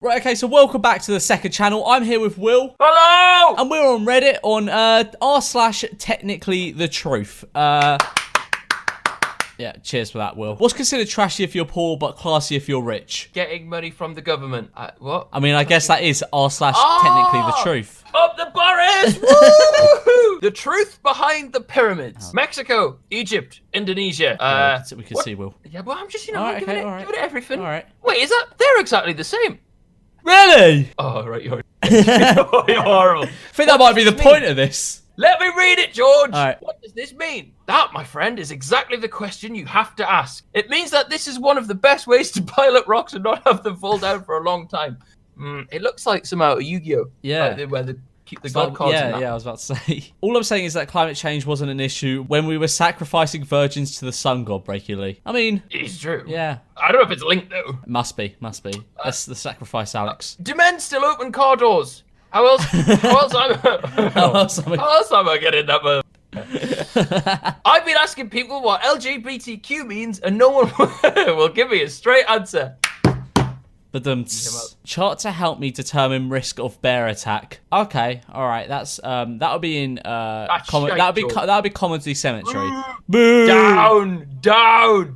Right, okay, so welcome back to the second channel. I'm here with Will. Hello! And we're on Reddit on r/technicallythetruth. Yeah, cheers for that, Will. What's considered trashy if you're poor, but classy if you're rich? Getting money from the government. What? I mean, I guess that is r/technicallythetruth. Up the Boris! Woo! The truth behind the pyramids. Mexico, Egypt, Indonesia. We can see, Will. Yeah, well, I'm just, Alright, giving, okay, giving it everything. Alright. Wait, is that? They're exactly the same. Really? Oh, right, you're horrible. I think that might be the point of this. Let me read it, George. All right. What does this mean? That, my friend, is exactly the question you have to ask. It means that this is one of the best ways to pile up rocks and not have them fall down for a long time. It looks like some out of Yu-Gi-Oh! Yeah. Where they keep the god cards in that. Yeah, I was about to say. All I'm saying is that climate change wasn't an issue when we were sacrificing virgins to the sun god regularly. I mean... It's true. Yeah. I don't know if it's linked, though. Must be. That's the sacrifice, Alex. Do men still open car doors? How else am I getting that move? I've been asking people what LGBTQ means and no one will give me a straight answer. But chart to help me determine risk of bear attack. Okay, all right. That's that'll be in that'll be comedy cemetery. Boo! Down.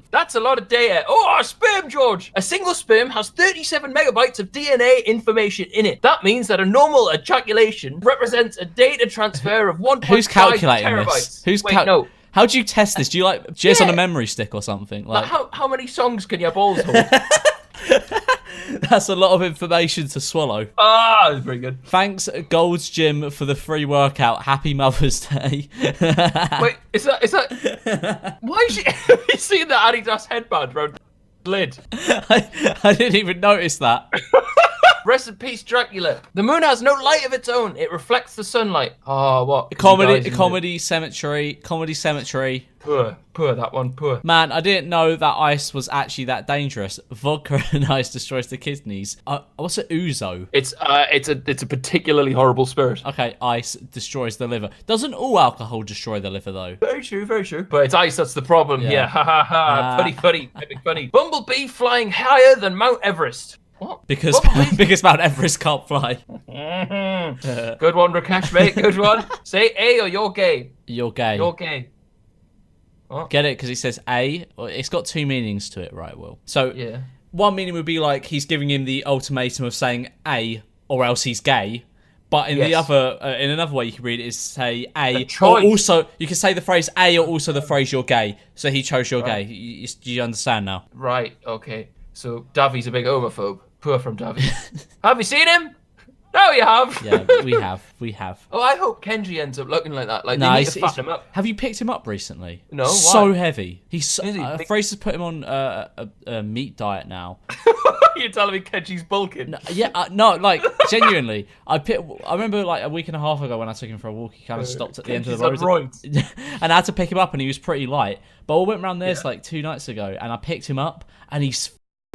That's a lot of data. Oh, sperm, George. A single sperm has 37 megabytes of DNA information in it. That means that a normal ejaculation represents a data transfer of 1.5 Who's calculating terabytes. this? No. How do you test this? Do you like jizz on a memory stick or something? Like how many songs can your balls hold? That's a lot of information to swallow. Ah, that's very good. Thanks, Gold's Gym, for the free workout. Happy Mother's Day. Wait, is that? Why is she? You seen the Adidas headband around the lid? I didn't even notice that. Rest in peace, Dracula. The moon has no light of its own. It reflects the sunlight. Oh, what? Comedy cemetery. Poor, that one, poor. Man, I didn't know that ice was actually that dangerous. Vodka and ice destroys the kidneys. What's an ouzo? It's a particularly horrible spirit. Okay, ice destroys the liver. Doesn't all alcohol destroy the liver, though? Very true, very true. But it's ice that's the problem. Yeah, ha ha ha. Funny, epic funny. Bumblebee flying higher than Mount Everest. What? Because Mount Everest can't fly. Good one, Rakesh, mate. Good one. Say A or you're gay. You're gay. You're gay. What? Get it? Because he says A. It's got two meanings to it, right, Will? So yeah. One meaning would be like he's giving him the ultimatum of saying A or else he's gay. But in the other, in another way you can read it is say A. Or also, you can say the phrase A or also the phrase you're gay. So he chose you're gay. Do you understand now? Right. Okay. So Davi's a big homophobe. Poor from Davi. Have you seen him? No, you have. Yeah, we have. Oh, I hope Kenji ends up looking like that. Like, no, they need to fatten him up. Have you picked him up recently? No, so why? heavy. He's Fraser's put him on a meat diet now. You're telling me Kenji's bulking? No, yeah, no, like genuinely. I remember like a week and a half ago when I took him for a walk. He kind of stopped at the end of the road, and I had to pick him up, and he was pretty light. But I went around this like 2 nights ago, and I picked him up, and he's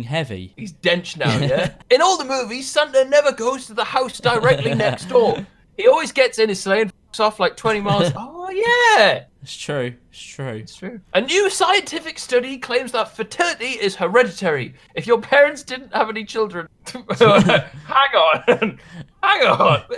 heavy. He's dench now, yeah? In all the movies, Santa never goes to the house directly next door. He always gets in his sleigh and f***s off like 20 miles. Oh, yeah. It's true. A new scientific study claims that fertility is hereditary. If your parents didn't have any children... Hang on.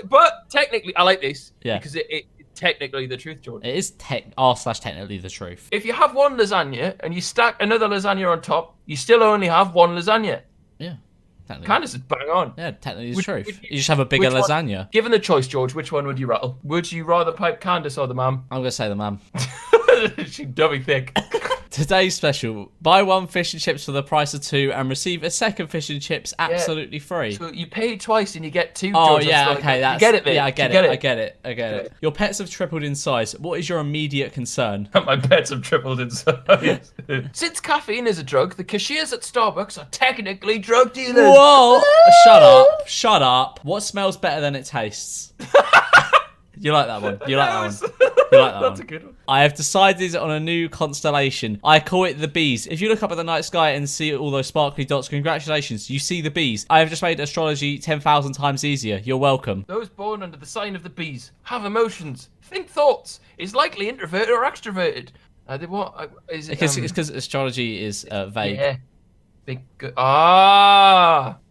But technically, I like this. Yeah. Because it technically the truth, Jordan. It is r/technically the truth. If you have one lasagna and you stack another lasagna on top, you still only have one lasagna. Yeah. Kind of just bang on. Yeah, technically the truth. You just have a bigger lasagna. Given the choice, George, which one would you rattle? Would you rather pipe Candace or the mum? I'm going to say the mum. She's dummy thick. Today's special. Buy 1 fish and chips for the price of 2 and receive a second fish and chips absolutely free. So you pay twice and you get 2. Oh, George, yeah, okay. You get it, mate. Yeah, I get it. Your pets have tripled in size. What is your immediate concern? My pets have tripled in size. Since caffeine is a drug, the cashiers at Starbucks are technically drug dealers. Whoa! Shut up. What smells better than it tastes? You like that one? That's a good one. I have decided on a new constellation. I call it the bees. If you look up at the night sky and see all those sparkly dots, congratulations, you see the bees. I have just made astrology 10,000 times easier. You're welcome. Those born under the sign of the bees have emotions, think thoughts, is likely introverted or extroverted. It's because astrology is vague. Yeah. Big.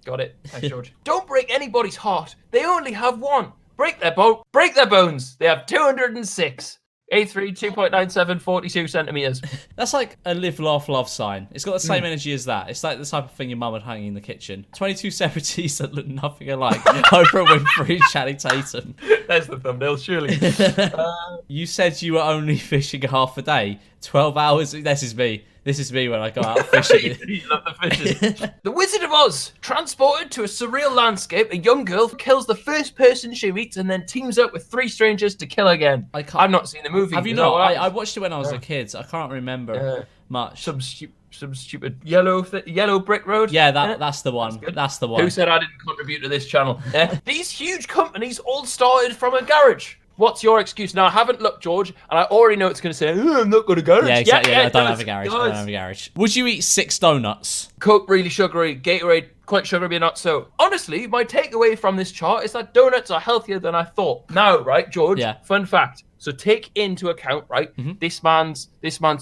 Got it. Thanks, George. Don't break anybody's heart. They only have one. Break their bones. They have 206. A3, 2.97, 42 centimeters. That's like a live, laugh, love sign. It's got the same energy as that. It's like the type of thing your mum would hang in the kitchen. 22 celebrities that look nothing alike. Oprah Winfrey, Channing Tatum. There's the thumbnail, surely. You said you were only fishing half a day. 12 hours. This is me. This is me when I go out fishing. You love the fishes. The Wizard of Oz. Transported to a surreal landscape, a young girl kills the first person she meets and then teams up with 3 strangers to kill again. I've not seen the movie. Have you not? I watched it when I was a kid. I can't remember much. Some stupid yellow brick road. Yeah, that's the one. That's the one. Who said I didn't contribute to this channel? These huge companies all started from a garage. What's your excuse? Now, I haven't looked, George, and I already know it's going to say, I'm not going to garage. Yeah, exactly. Yeah, I don't have a garage. I don't have a garage. Would you eat 6 donuts? Coke, really sugary. Gatorade, quite sugary, but not so. Honestly, my takeaway from this chart is that donuts are healthier than I thought. Now, right, George, fun fact. So take into account, right, this man's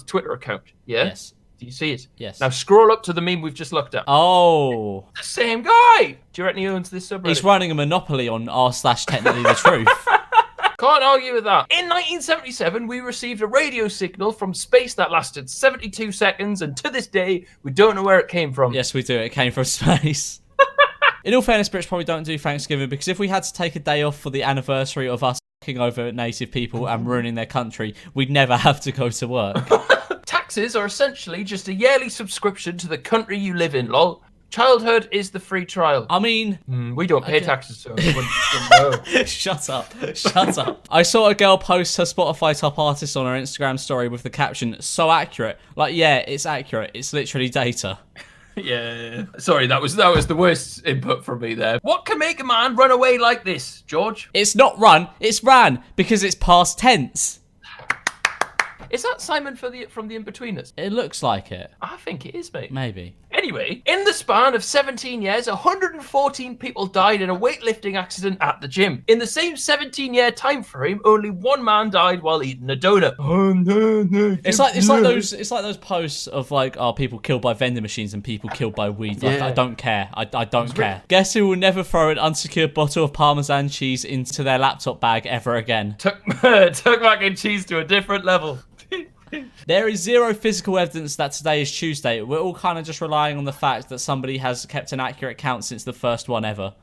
Twitter account, yeah? Yes. Do you see it? Yes. Now scroll up to the meme we've just looked at. Oh. The same guy. Do you reckon he owns this subreddit? He's running a monopoly on r/technically the truth. Can't argue with that. In 1977, we received a radio signal from space that lasted 72 seconds, and to this day, we don't know where it came from. Yes, we do. It came from space. In all fairness, Brits probably don't do Thanksgiving, because if we had to take a day off for the anniversary of us f***ing over native people and ruining their country, we'd never have to go to work. Taxes are essentially just a yearly subscription to the country you live in, lol. Childhood is the free trial. I mean... we don't pay taxes, so we wouldn't know. Shut up. Shut up. I saw a girl post her Spotify top artist on her Instagram story with the caption, so accurate. Like, yeah, it's accurate. It's literally data. Yeah. Sorry, that was the worst input from me there. What can make a man run away like this, George? It's not run, it's ran, because it's past tense. Is that Simon from the In-Betweeners? It looks like it. I think it is, mate. Maybe. Anyway, in the span of 17 years, 114 people died in a weightlifting accident at the gym. In the same 17-year time frame, only 1 man died while eating a donut. It's like those posts of like, people killed by vending machines and people killed by weed. Like, I don't care. I don't care. Guess who will never throw an unsecured bottle of Parmesan cheese into their laptop bag ever again? Took mac and cheese to a different level. There is zero physical evidence that today is Tuesday. We're all kind of just relying on the fact that somebody has kept an accurate count since the first one ever.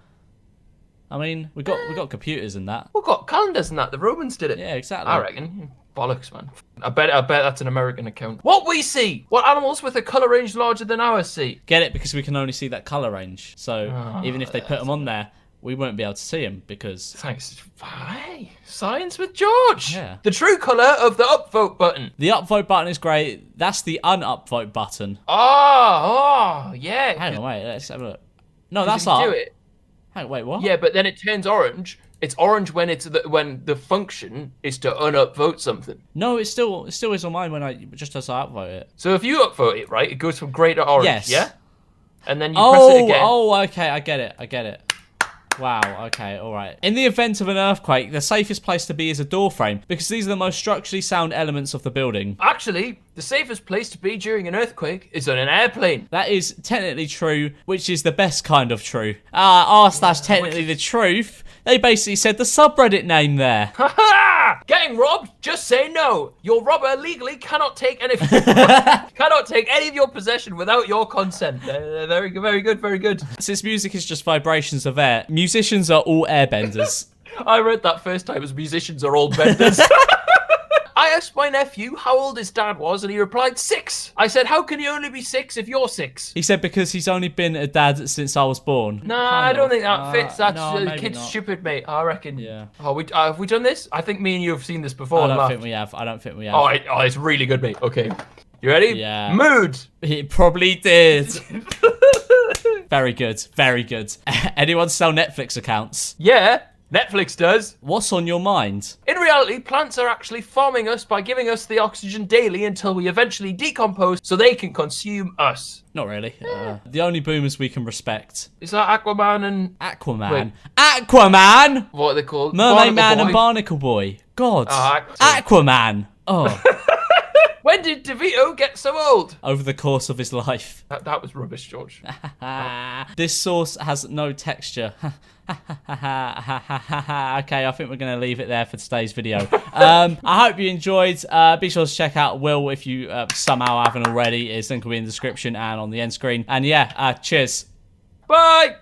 I mean, we got computers and that. We've got calendars and that. The Romans did it. Yeah, exactly. I reckon. Bollocks, man. I bet that's an American account. What we see. What animals with a colour range larger than ours see. Get it? Because we can only see that colour range. So even if they put them on there, we won't be able to see them because... Thanks. Hey, science with George. Yeah. The true colour of the upvote button. The upvote button is great. That's the unupvote button. Oh, yeah. Hang on, wait. Let's have a look. No, that's up. Do it. Hang on, wait, what? Yeah, but then it turns orange. It's orange when when the function is to unupvote something. No, it still is on mine when just as I upvote it. So if you upvote it, right, it goes from grey to orange. Yes. Yeah. And then you press it again. Oh, okay. I get it. Wow, okay, alright. In the event of an earthquake, the safest place to be is a doorframe, because these are the most structurally sound elements of the building. Actually, the safest place to be during an earthquake is on an airplane. That is technically true, which is the best kind of true. r/technically the truth. They basically said the subreddit name there. Ha! Getting robbed? Just say no. Your robber legally cannot take any of your possession without your consent. Very good, very good, very good. Since music is just vibrations of air, musicians are all airbenders. I read that first time as musicians are all benders. I asked my nephew how old his dad was, and he replied 6. I said, how can he only be 6 if you're 6? He said because he's only been a dad since I was born. Nah, I don't think that fits. That's no, kid's not. stupid, mate. I reckon. Yeah. Oh, have we done this? I think me and you have seen this before. I don't think we have. Oh, it's really good, mate. Okay. You ready? Yeah. Mood. It probably did. Very good. Very good. Anyone sell Netflix accounts? Yeah. Netflix does. What's on your mind? In reality, plants are actually farming us by giving us the oxygen daily until we eventually decompose so they can consume us. Not really. The only boomers we can respect. Is that Aquaman and... Aquaman? Wait. Aquaman! What are they called? Mermaid Man and Barnacle Boy. God. Aquaman. Oh. When did DeVito get so old? Over the course of his life. That was rubbish, George. This sauce has no texture. Okay, I think we're going to leave it there for today's video. I hope you enjoyed. Be sure to check out Will if you somehow haven't already. His link will be in the description and on the end screen. And yeah, cheers. Bye!